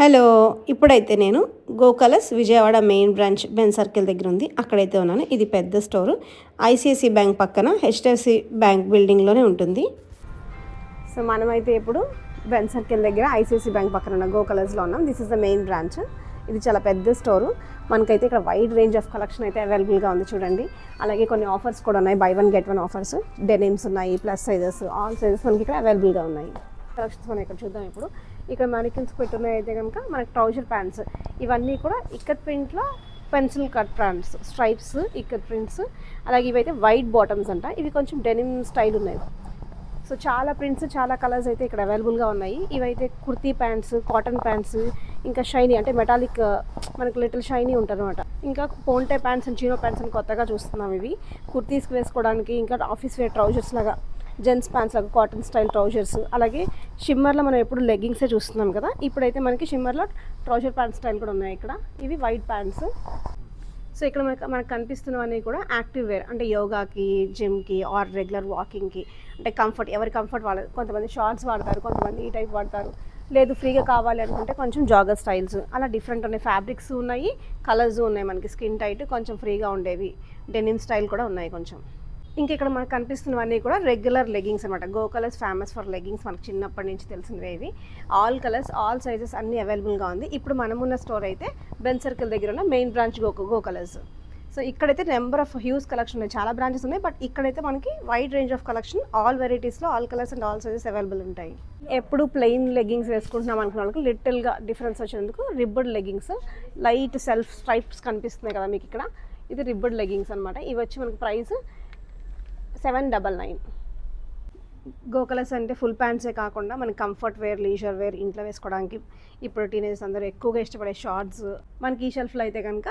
Hello. ఇప్పుడైతే నేను go colours Vijayawada main branch Ben Circle దగ్గర ఉంది, అక్కడైతే ఉన్నాను. ఇది పెద్ద స్టోరు, ఐసిఐసి బ్యాంక్ పక్కన హెచ్డిఎఫ్సి బ్యాంక్ బిల్డింగ్లోనే ఉంటుంది. సో మనమైతే ఇప్పుడు బెన్ సర్కిల్ దగ్గర ఐసిఐసి బ్యాంక్ పక్కన ఉన్న గో కలర్స్లో ఉన్నాం. This is the main branch. ఇది చాలా పెద్ద స్టోరు. మనకైతే ఇక్కడ వైడ్ రేంజ్ ఆఫ్ కలెక్షన్ అయితే అవైలబుల్గా ఉంది చూడండి. అలాగే కొన్ని ఆఫర్స్ కూడా ఉన్నాయి, by one get one offers. Denims ఉన్నాయి, ప్లస్ సైజెస్, ఆల్ సైజెస్ మనకి ఇక్కడ అవైలబుల్గా ఉన్నాయి. కలెక్షన్స్ మనం ఇక్కడ చూద్దాం. ఇప్పుడు ఇక్కడ మ్యానికిన్స్ పెట్టున్నాయి అయితే కనుక మనకి ట్రౌజర్ ప్యాంట్స్, ఇవన్నీ కూడా ఇక్కత్ ప్రింట్లో pencil cut pants, stripes, ikat prints. అలాగే ఇవైతే వైట్ బాటమ్స్ అంట. ఇవి కొంచెం డెనిమ్ స్టైల్ ఉన్నాయి. సో చాలా ప్రింట్స్, చాలా కలర్స్ అయితే ఇక్కడ అవైలబుల్గా ఉన్నాయి. ఇవైతే కుర్తీ ప్యాంట్స్, కాటన్ ప్యాంట్స్, ఇంకా షైనీ అంటే మెటాలిక్, మనకి లిటిల్ షైనీ ఉంటుంది అనమాట. ఇంకా ponte pants and chino pants అని కొత్తగా చూస్తున్నాం. ఇవి కుర్తీస్కి వేసుకోవడానికి, ఇంకా ఆఫీస్ వేర్ ట్రౌజర్స్ లాగా, జెంట్స్ ప్యాంట్స్ లాగా కాటన్ స్టైల్ ట్రౌజర్స్. అలాగే షిమ్మర్లో మనం ఎప్పుడు లెగ్గింగ్సే చూస్తున్నాం కదా, ఇప్పుడైతే మనకి షిమ్మర్లో ట్రౌజర్ ప్యాంట్ స్టైల్ కూడా ఉన్నాయి ఇక్కడ. ఇవి వైట్ ప్యాంట్స్. సో ఇక్కడ మనకు కనిపిస్తున్నవన్నీ కూడా యాక్టివ్ వేర్, అంటే యోగాకి, జిమ్కి ఆర్ రెగ్యులర్ వాకింగ్కి, అంటే కంఫర్ట్, ఎవరి కంఫర్ట్ వాళ్ళ. కొంతమంది షార్ట్స్ వాడతారు, కొంతమంది ఈ టైప్ వాడతారు. లేదు ఫ్రీగా కావాలి అనుకుంటే కొంచెం జాగర్ స్టైల్స్, అలా డిఫరెంట్ ఉన్నాయి. ఫ్యాబ్రిక్స్ ఉన్నాయి, కలర్స్ ఉన్నాయి, మనకి స్కిన్ టైట్ కొంచెం ఫ్రీగా ఉండేవి. డెనిమ్ స్టైల్ కూడా ఉన్నాయి కొంచెం. ఇంకా ఇక్కడ మనకు కనిపిస్తున్నవన్నీ కూడా రెగ్యులర్ లెగ్గింగ్స్ అనమాట. Go colours famous for leggings, మనకు చిన్నప్పటి నుంచి తెలిసినవి ఇవి. ఆల్ కలర్స్, ఆల్ సైజెస్ అన్నీ అవైలబుల్గా ఉంది. ఇప్పుడు మనమున్న స్టోర్ అయితే బెన్ సర్కిల్ దగ్గర ఉన్న main branch Go Colors. So ఇక్కడైతే నెంబర్ ఆఫ్ హ్యూజ్ కలెక్షన్ ఉన్నాయి, చాలా బ్రాంచెస్ ఉన్నాయి. బట్ ఇక్కడైతే మనకి wide range of collection, all వెరైటీస్లో all colours and all sizes available ఉంటాయి. ఎప్పుడు ప్లెయిన్ లెగ్గింగ్స్ వేసుకుంటున్నాం అనుకున్న వాళ్ళకి లిటిల్గా డిఫరెన్స్ వచ్చినందుకు రిబ్బర్డ్ లెగ్గింగ్స్, లైట్ సెల్ఫ్ స్ట్రైప్స్ కనిపిస్తున్నాయి కదా మీకు ఇక్కడ. ఇది రిబ్బర్డ్ లెగ్గింగ్స్ అనమాట. ఇవి వచ్చి మనకి ప్రైస్ 799. గో కలర్స్ అంటే ఫుల్ ప్యాంట్సే కాకుండా మనకి కంఫర్ట్ వేర్, లీజర్ వేర్, ఇంట్లో వేసుకోవడానికి ఇప్పుడు టీనేజర్స్ అందరూ ఎక్కువగా ఇష్టపడే షార్ట్స్. మనకి ఈ షెల్ఫ్లో అయితే కనుక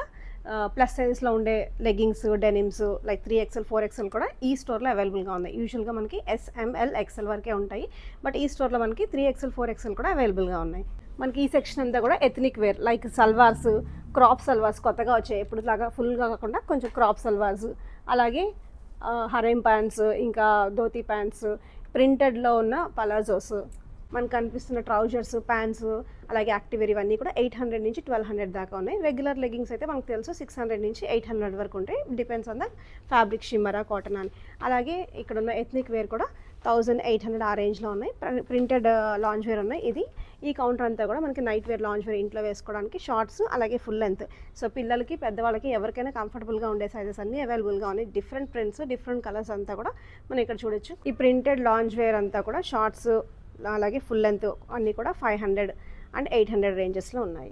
ప్లస్ సైజెస్లో ఉండే leggings, denims like 3XL 4XL కూడా ఈ స్టోర్లో అవైలబుల్గా ఉన్నాయి. యూజువల్గా మనకి SML XL వరకే ఉంటాయి, బట్ ఈ స్టోర్లో మనకి 3XL 4XL కూడా అవైలబుల్గా ఉన్నాయి. మనకి ఈ సెక్షన్ అంతా కూడా ethnic wear, like salwars, crop salwars కొత్తగా వచ్చాయి. ఎప్పుడు లాగా ఫుల్గా కాకుండా కొంచెం క్రాప్ సల్వార్స్, అలాగే హరేం ప్యాంట్స్, ఇంకా ధోతీ ప్యాంట్స్, ప్రింటెడ్లో ఉన్న పలాజోస్, మనకు కనిపిస్తున్న ట్రౌజర్స్, ప్యాంట్స్, అలాగే యాక్టివేర్, ఇవన్నీ కూడా 800 నుంచి 1200 దాకా ఉన్నాయి. రెగ్యులర్ లెగ్గింగ్స్ అయితే మనకు తెలుసు 600 నుంచి 800 వరకు ఉంటాయి, డిపెండ్స్ ఆన్ ద ఫ్యాబ్రిక్, షిమ్మరా, కాటన్ అని. అలాగే ఇక్కడ ఉన్న ఎథ్నిక్ వేర్ కూడా 1800 ఆ రేంజ్లో ఉన్నాయి. ప్రింటెడ్ లాంజ్ వేర్ ఉన్నాయి. ఈ కౌంటర్ అంతా కూడా మనకి నైట్ వేర్, లాంజ్ వేర్, ఇంట్లో వేసుకోవడానికి షార్ట్స్, అలాగే ఫుల్ లెంత్. సో పిల్లలకి, పెద్దవాళ్ళకి, ఎవరికైనా కంఫర్టబుల్గా ఉండే సైజెస్ అన్నీ అవైలబుల్గా ఉన్నాయి. డిఫరెంట్ ప్రింట్స్, డిఫరెంట్ కలర్స్ అంతా కూడా మనం ఇక్కడ చూడొచ్చు. ఈ ప్రింటెడ్ లాంజ్ వేర్ అంతా కూడా షార్ట్స్, అలాగే ఫుల్ లెంత్ అన్నీ కూడా 500 అండ్ 800 రేంజెస్లో ఉన్నాయి.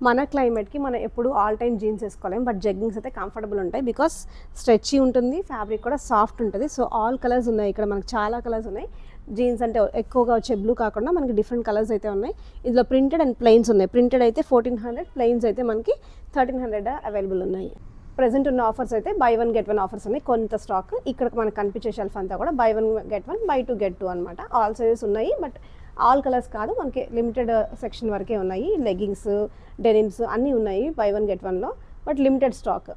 మన క్లైమేట్కి మనం ఎప్పుడు ఆల్ టైమ్ జీన్స్ వేసుకోలేము, బట్ జగ్గింగ్స్ అయితే కంఫర్టబుల్ ఉంటాయి. బికాస్ స్ట్రెచ్చి ఉంటుంది, ఫ్యాబ్రిక్ కూడా సాఫ్ట్ ఉంటుంది. సో ఆల్ కలర్స్ ఉన్నాయి ఇక్కడ, మనకు చాలా కలర్స్ ఉన్నాయి. జీన్స్ అంటే ఎక్కువగా వచ్చే బ్లూ కాకుండా మనకి డిఫరెంట్ కలర్స్ అయితే ఉన్నాయి. ఇందులో ప్రింటెడ్ అండ్ ప్లెయిన్స్ ఉన్నాయి. ప్రింటెడ్ అయితే 1400, ప్లెయిన్స్ అయితే మనకి 1300 అవైలబుల్ ఉన్నాయి. ప్రెజెంట్ ఉన్న ఆఫర్స్ అయితే by one get one offers ఉన్నాయి. కొంత స్టాక్ ఇక్కడ మనకు కనిపించే షెల్ఫ్ అంతా కూడా by one get one, by two get two అనమాట. ఆల్ సైజెస్ ఉన్నాయి, బట్ ఆల్ కలర్స్ కాదు, మనకి లిమిటెడ్ సెక్షన్ వరకే ఉన్నాయి. లెగ్గింగ్స్, డెనిమ్స్ అన్నీ ఉన్నాయి బై వన్ గెట్ వన్లో, బట్ లిమిటెడ్ స్టాక్.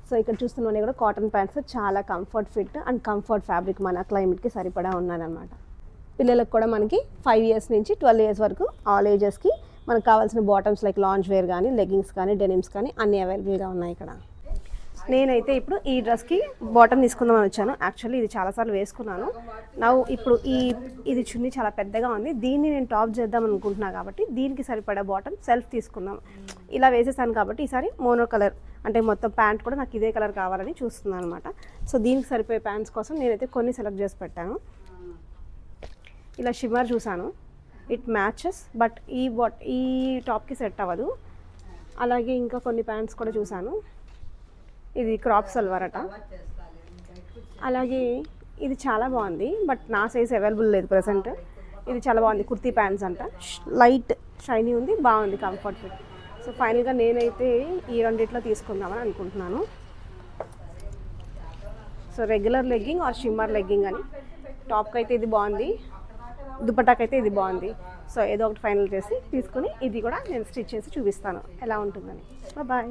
సో ఇక్కడ చూస్తున్నవన్నీ కూడా కాటన్ ప్యాంట్స్, చాలా comfort fit and comfort fabric, మన క్లైమేట్కి సరిపడా ఉన్నదన్నమాట. పిల్లలకు కూడా మనకి 5 years నుంచి 12 years వరకు ఆల్ ఏజెస్కి మనకు కావాల్సిన బాటమ్స్ లైక్ లాంజ్ వేర్ కానీ, లెగ్గింగ్స్ కానీ, డెనిమ్స్ కానీ అన్నీ అవైలబుల్గా ఉన్నాయి ఇక్కడ. నేనైతే ఇప్పుడు ఈ డ్రెస్కి బాటమ్ తీసుకుందామని వచ్చాను. యాక్చువల్లీ ఇది చాలాసార్లు వేసుకున్నాను. ఇప్పుడు ఇది చున్నీ చాలా పెద్దగా ఉంది, దీన్ని నేను టాప్ చేద్దాం అనుకుంటున్నాను. కాబట్టి దీనికి సరిపడా బాటమ్ సెల్ఫ్ తీసుకుందాం. ఇలా వేసేసాను కాబట్టి ఈసారి మోనో కలర్, అంటే మొత్తం ప్యాంట్ కూడా నాకు ఇదే కలర్ కావాలని చూస్తున్నాను అనమాట. సో దీనికి సరిపోయే ప్యాంట్స్ కోసం నేనైతే కొన్ని సెలెక్ట్ చేసి పెట్టాను. ఇలా షిమ్మర్ చూసాను, ఇట్ మ్యాచెస్, బట్ ఈ టాప్కి సెట్ అవ్వదు. అలాగే ఇంకా కొన్ని ప్యాంట్స్ కూడా చూసాను. ఇది క్రాప్ సల్వార్ అట. అలాగే ఇది చాలా బాగుంది, బట్ నా సైజ్ అవైలబుల్ లేదు ప్రెసెంట్. ఇది చాలా బాగుంది, కుర్తీ ప్యాంట్స్ అంట. లైట్ షైనీ ఉంది, బాగుంది, కంఫర్ట్ ఫిట్. సో ఫైనల్గా నేనైతే ఈ రెండిట్లో తీసుకుందామని అనుకుంటున్నాను. So regular legging or shimmer legging అని. టాప్కి అయితే ఇది బాగుంది, దుపట్టాకి అయితే ఇది బాగుంది. సో ఏదో ఒకటి ఫైనల్ చేసి తీసుకుని ఇది కూడా నేను స్టిచ్ చేసి చూపిస్తాను ఎలా ఉంటుందని. బాయ్.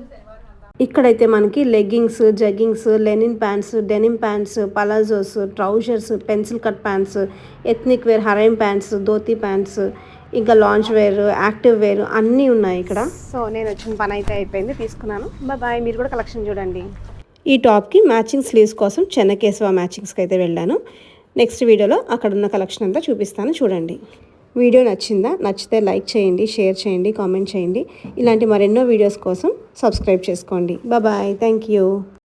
ఇక్కడైతే మనకి leggings, jeggings, linen pants, denim pants, palazzos, trousers, pencil cut pants, ethnic wear, harem pants, dhoti pants, ఇంకా లాంచ్ వేర్, యాక్టివ్ వేర్ అన్నీ ఉన్నాయి ఇక్కడ. సో నేను వచ్చిన పని అయితే అయిపోయింది, తీసుకున్నాను. బాయ్. మీరు కూడా కలెక్షన్ చూడండి. ఈ టాప్కి మ్యాచింగ్ స్లీవ్స్ కోసం చెన్నకేశవ మ్యాచింగ్స్కి అయితే వెళ్ళాను. నెక్స్ట్ వీడియోలో అక్కడ ఉన్న కలెక్షన్ అంతా చూపిస్తాను, చూడండి. వీడియో నచ్చిందా? నచ్చితే లైక్ చేయండి, షేర్ చేయండి, కామెంట్ చేయండి. ఇలాంటి మరెన్నో వీడియోస్ కోసం సబ్స్క్రైబ్ చేసుకోండి. బాయ్. Thank you.